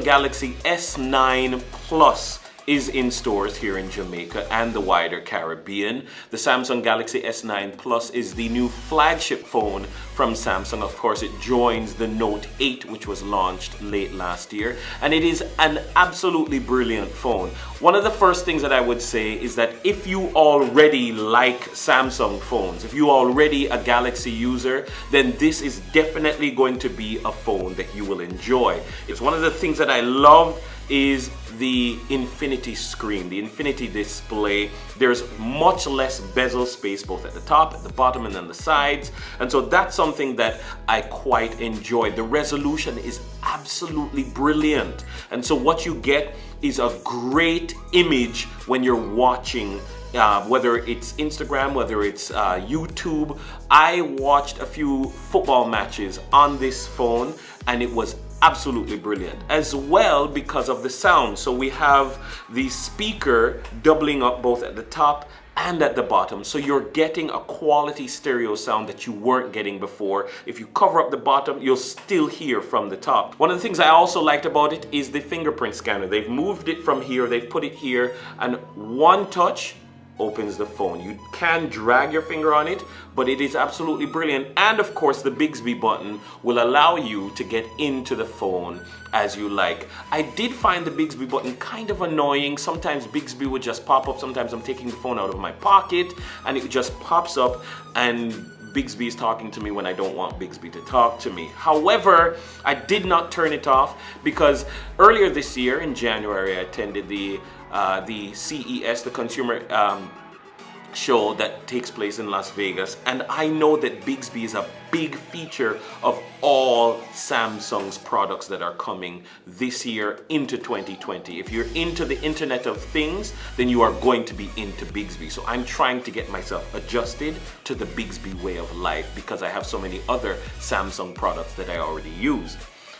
Galaxy S9 Plus is in stores here in Jamaica and the wider Caribbean. The Samsung Galaxy S9 Plus is the new flagship phone from Samsung. Of course, it joins the Note 8, which was launched late last year, and it is an absolutely brilliant phone. One of the first things that I would say is that if you already like Samsung phones, if you already a Galaxy user, then this is definitely going to be a phone that you will enjoy. It's one of the things that I love is the infinity screen, the infinity display. There's much less bezel space both at the top, at the bottom, and on the sides, and so that's something that I quite enjoy. The resolution is absolutely brilliant, and so what you get is a great image when you're watching whether it's Instagram, whether it's YouTube. I watched a few football matches on this phone and it was absolutely brilliant as well because of the sound. So we have the speaker doubling up both at the top and at the bottom, so you're getting a quality stereo sound that you weren't getting before. If you cover up the bottom, you'll still hear from the top. One of the things I also liked about it is the fingerprint scanner. They've moved it from here, they've put it here, and one touch opens the phone. You can drag your finger on it, but it is absolutely brilliant. And of course, the Bixby button will allow you to get into the phone as you like. I did find the Bixby button kind of annoying. Sometimes Bixby would just pop up. Sometimes I'm taking the phone out of my pocket and it just pops up and Bixby is talking to me when I don't want Bixby to talk to me. However, I did not turn it off because earlier this year in January, I attended the CES, the consumer show that takes place in Las Vegas, and I know that Bixby is a big feature of all Samsung's products that are coming this year into 2020. If you're into the Internet of Things, then you are going to be into Bixby. So I'm trying to get myself adjusted to the Bixby way of life because I have so many other Samsung products that I already use.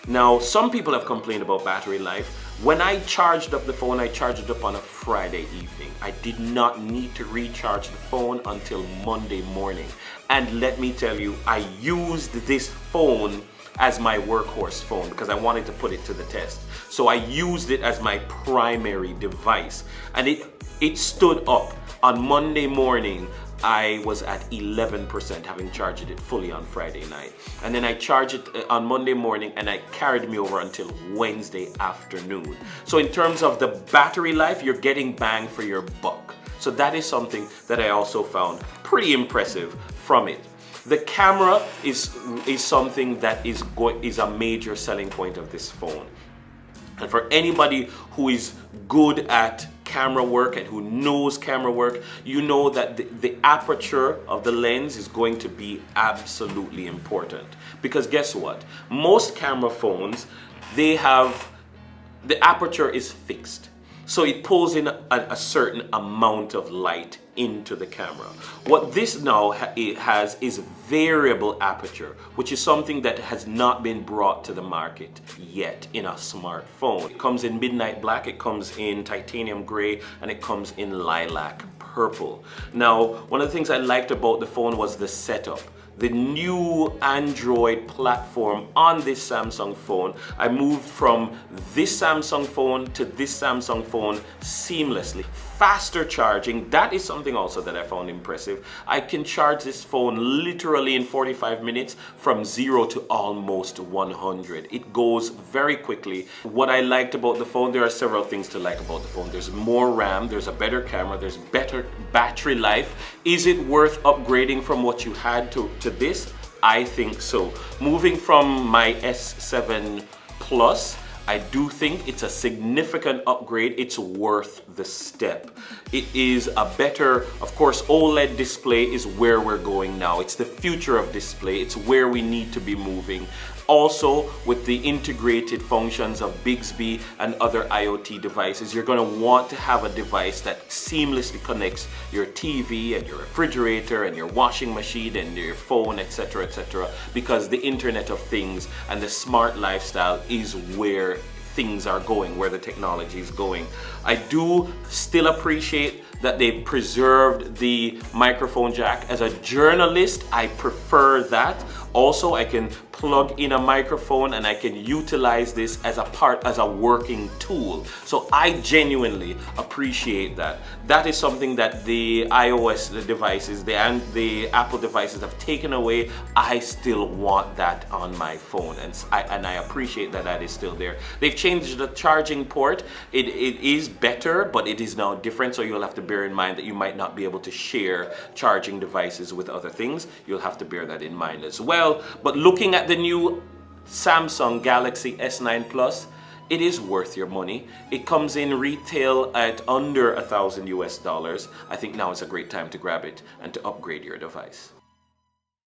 Now, some people have complained about battery life. When I charged up the phone, I charged it up on a Friday evening. I did not need to recharge the phone until Monday morning. And let me tell you, I used this phone as my workhorse phone because I wanted to put it to the test. So I used it as my primary device. And it stood up. On Monday morning, I was at 11%, having charged it fully on Friday night. And then I charged it on Monday morning and it carried me over until Wednesday afternoon. So in terms of the battery life, you're getting bang for your buck. So that is something that I also found pretty impressive from it. The camera is something that is a major selling point of this phone. And for anybody who is good at camera work and who knows camera work, you know that the aperture of the lens is going to be absolutely important. Because guess what? Most camera phones, the aperture is fixed. So it pulls in a certain amount of light into the camera. What this now has is variable aperture, which is something that has not been brought to the market yet in a smartphone. It comes in midnight black, it comes in titanium gray, and it comes in lilac purple. Now, one of the things I liked about the phone was the setup. The new Android platform on this Samsung phone, I moved from this Samsung phone to this Samsung phone seamlessly. Faster charging, that is something also that I found impressive. I can charge this phone literally in 45 minutes from 0 to almost 100. It goes very quickly. What I liked about the phone, there are several things to like about the phone. There's more RAM, there's a better camera, there's better battery life. Is it worth upgrading from what you had to this? I think so. Moving from my S7 Plus, I do think it's a significant upgrade. It's worth the step. It is a better, of course, OLED display is where we're going now. It's the future of display. It's where we need to be moving. Also, with the integrated functions of Bixby and other IoT devices, you're going to want to have a device that seamlessly connects your TV and your refrigerator and your washing machine and your phone, etc., because the Internet of Things and the smart lifestyle is where things are going, where the technology is going. I do still appreciate that they preserved the microphone jack. As a journalist, I prefer that Also, I can plug in a microphone and I can utilize this as a working tool. So I genuinely appreciate that. That is something that the iOS devices and the Apple devices have taken away. I still want that on my phone, and I appreciate that that is still there. They've changed the charging port. It is better, but it is now different, so you'll have to bear in mind that you might not be able to share charging devices with other things. You'll have to bear that in mind as well. But looking at the new Samsung Galaxy S9 Plus, it is worth your money. It comes in retail at under $1,000 US. I think now is a great time to grab it and to upgrade your device.